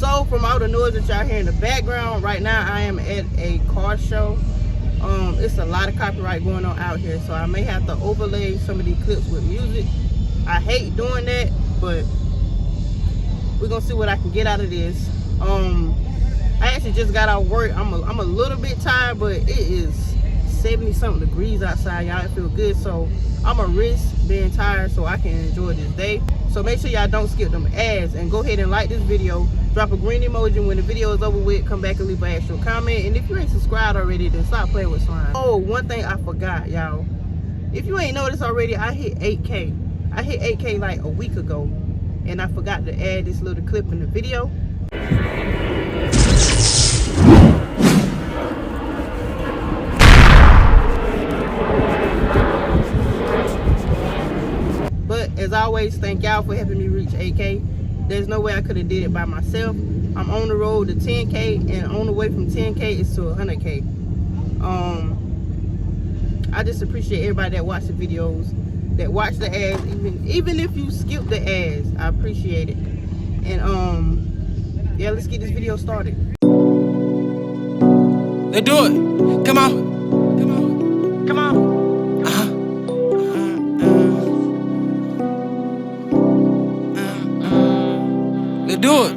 So from all the noise that y'all hear in the background, right now I am at a car show. It's a lot of copyright going on out here, so I may have to overlay some of these clips with music. I hate doing that, but we're gonna see what I can get out of this. I actually just got out of work. I'm a little bit tired, but it is 70 something degrees outside, y'all. It feel good, so I'm gonna risk being tired so I can enjoy this day. So make sure y'all don't skip them ads, and go ahead and like this video. Drop a green emoji when the video is over with. Come back and leave an actual comment. And if you ain't subscribed already, then stop playing with slime. Oh, one thing I forgot, y'all. If you ain't noticed already, I hit 8K. I hit 8K like a week ago, and I forgot to add this little clip in the video. But as always, thank y'all for helping me reach 8K. There's no way I could have did it by myself. I'm on the road to 10K, and on the way from 10K is to 100K. I just appreciate everybody that watched the videos, that watched the ads, even if you skip the ads, I appreciate it. And yeah, let's get this video started. Let's do it. Come on. Come on. Come on. Let's do it.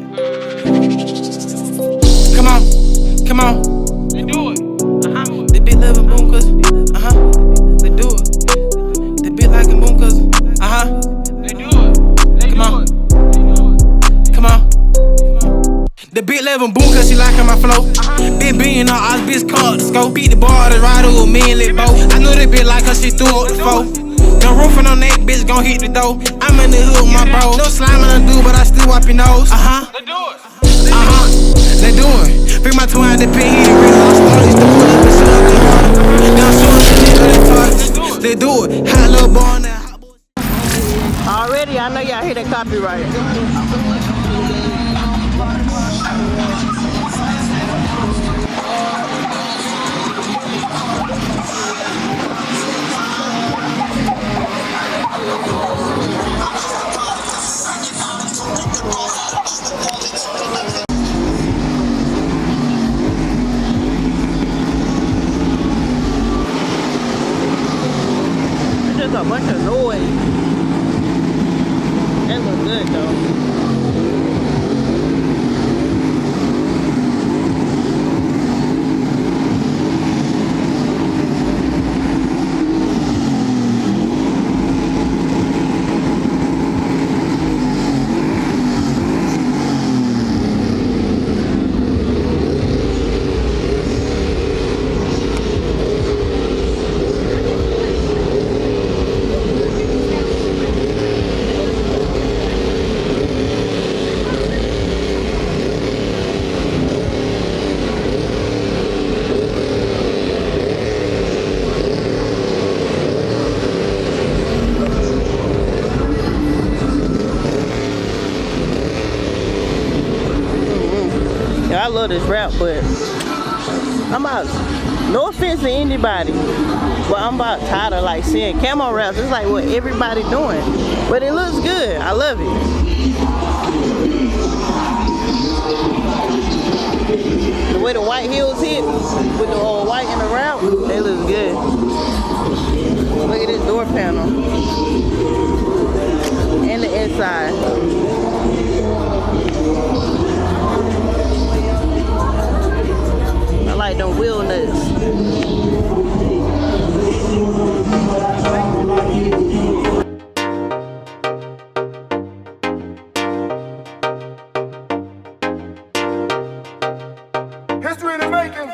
Come on, come on. Let's do it. The big loving boom cuz. Let's do it. The big like a boom cuz. Let's do it. Come on. Come on. The big level boom cuz she liking my flow. Big being on all bitch called the scope. Beat the bar to ride with me and let bow. I know that bitch like her, she threw up the foe. No roofing on that bitch gon' hit the dough. I'm in the hood with my bro. No slime on the dude, but I still wipe your nose. Let's do it. Let's do it. Bring my twin out the pit, he the real lost story. Used to pull up and shoot up the water. Now show us the nigga that talk. Let's do it. Hot little boy on that hot boy. Already, I know y'all hear that copyright. It's just a bunch of noise. That looks good though. I love this rap, but I'm about, no offense to anybody, but I'm about tired of like seeing camo raps. It's like what everybody doing, but it looks good. I love it. The way the white heels hit with the white in the wrap, they look good. Look at this door panel and the inside. I like them wheel nuts. History in the making.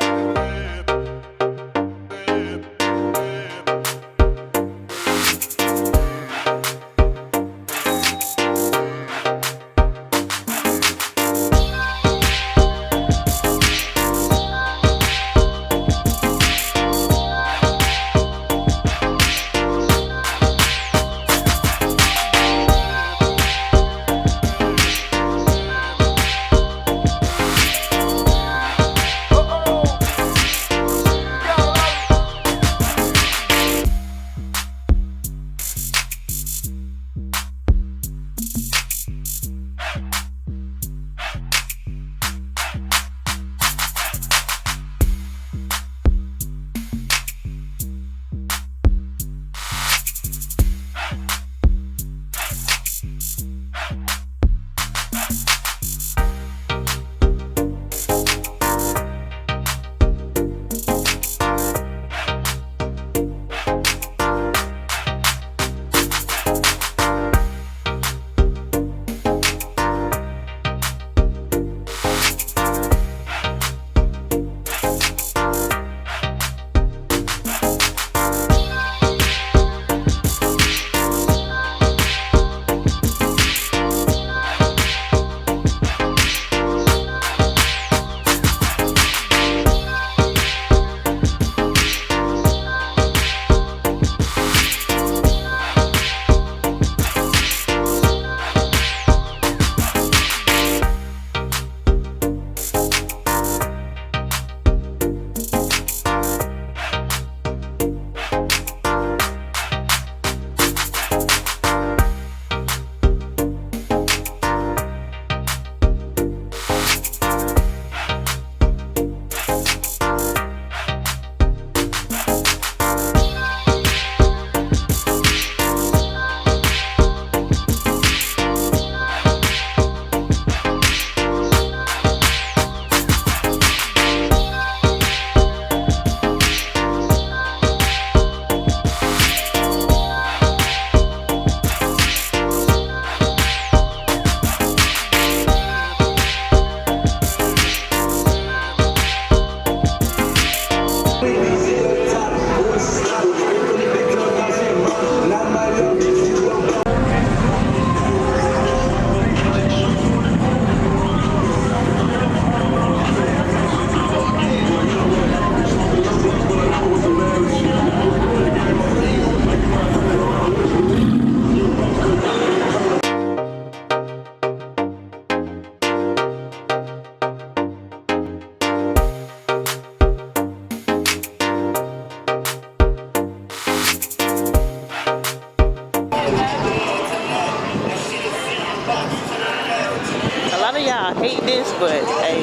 hate this, but hey,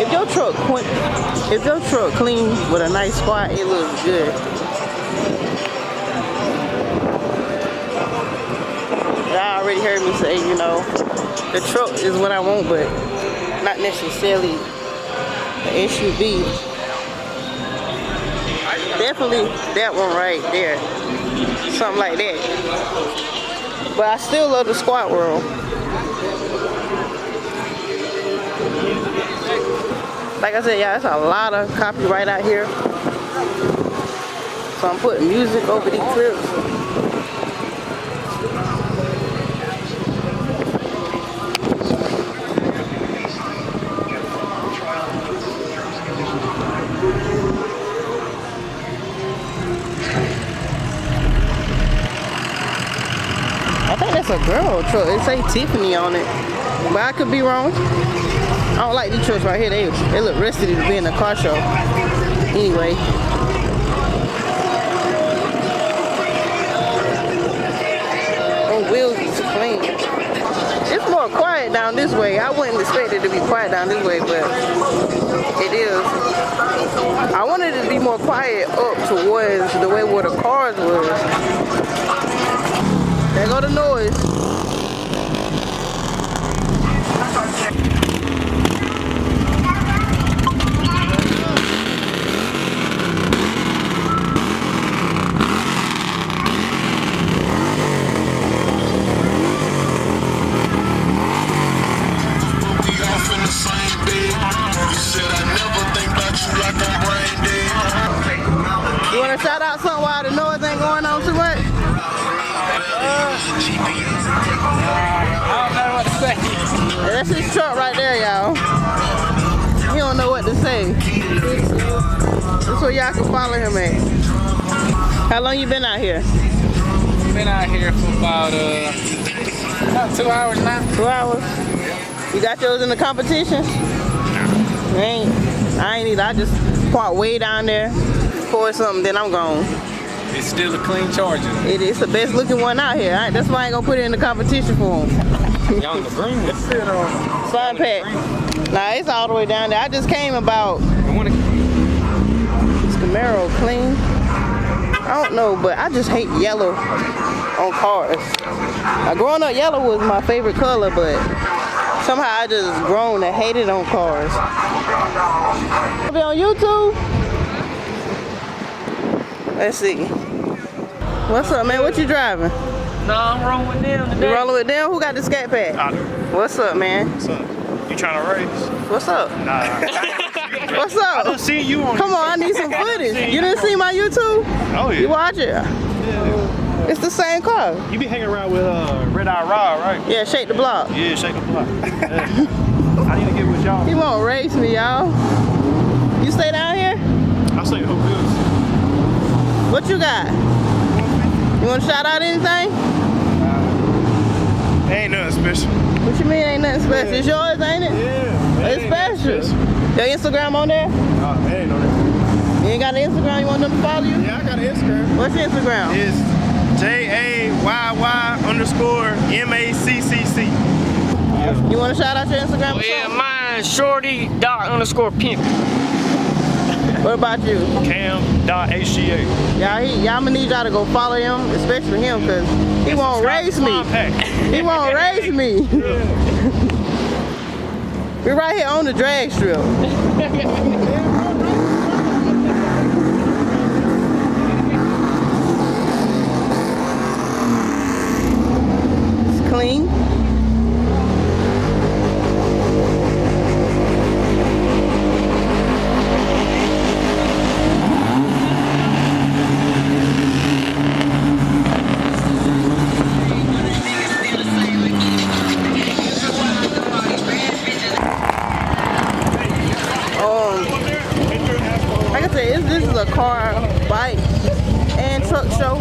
if your truck clean with a nice squat, it looks good. Y'all already heard me say, you know, the truck is what I want, but not necessarily the SUV. Definitely that one right there, something like that. But I still love the squat world. Like I said, yeah, it's a lot of copyright out here. So I'm putting music over these clips. I think that's a girl truck. It say Tiffany on it, but I could be wrong. I don't like these trucks right here. They look risky to be in a car show. Anyway. On wheels is clean. It's more quiet down this way. I wouldn't expect it to be quiet down this way, but it is. I wanted it to be more quiet up towards the way where the cars was. There go the noise. You want to shout out something while the noise ain't going on too much? I don't know what to say. That's his truck right there, y'all. He don't know what to say. That's where y'all can follow him at. How long you been out here? Been out here for about 2 hours now. 2 hours? You got yours in the competition? I ain't either. I just park way down there, pour something, then I'm gone. It's still a clean Charger. It's the best looking one out here. That's why I ain't gonna put it in the competition for him. Y'all in the green one. Sun pack. Nah, it's all the way down there. I just came about. This Camaro clean. I don't know, but I just hate yellow on cars. Now, growing up, yellow was my favorite color, but somehow I just grown to hate it on cars. Be on YouTube? Let's see. What's up, man? What you driving? No, I'm rolling with them today. You rolling with them? Who got the Scat pack? I do. What's up, man? What's up? You trying to race? What's up? Nah. What's up? I done seen you on. Come on, I need some footage. You didn't see my YouTube? Oh yeah. You watch it? Yeah. It's the same car. You be hanging around with Red Eye Rod, right? Yeah, shake the block. Yeah, shake the block. Yeah. I need to get with y'all. He won't race me, y'all. You stay down here? I say who good. What you got? You want to shout out anything? Ain't nothing special. What you mean ain't nothing special? It's yours, ain't it? Yeah. It's special. Your Instagram on there? Nah, man, ain't on there. You ain't got an Instagram? You want them to follow you? Yeah, I got an Instagram. What's your Instagram? It's JAYY_MACCC. You want to shout out your Instagram? Oh, yeah, mine shorty._pimp. What about you? Cam.HGA. Y'all gonna need y'all to go follow him, especially him, because he won't race me. He won't race me. We're right here on the drag strip. It's clean. Like I said, this is a car, bike, and truck show.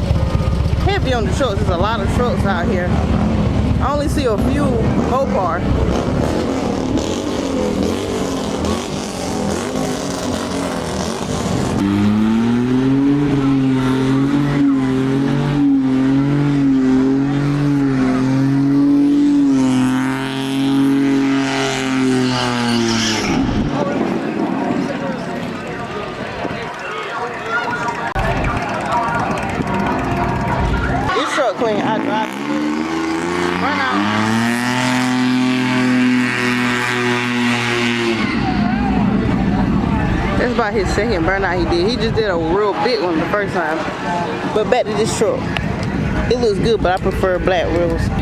Heavy on the trucks. There's a lot of trucks out here. I only see a few Mopar. about his second burnout he did. He just did a real big one the first time. But back to this truck. It looks good, but I prefer black wheels.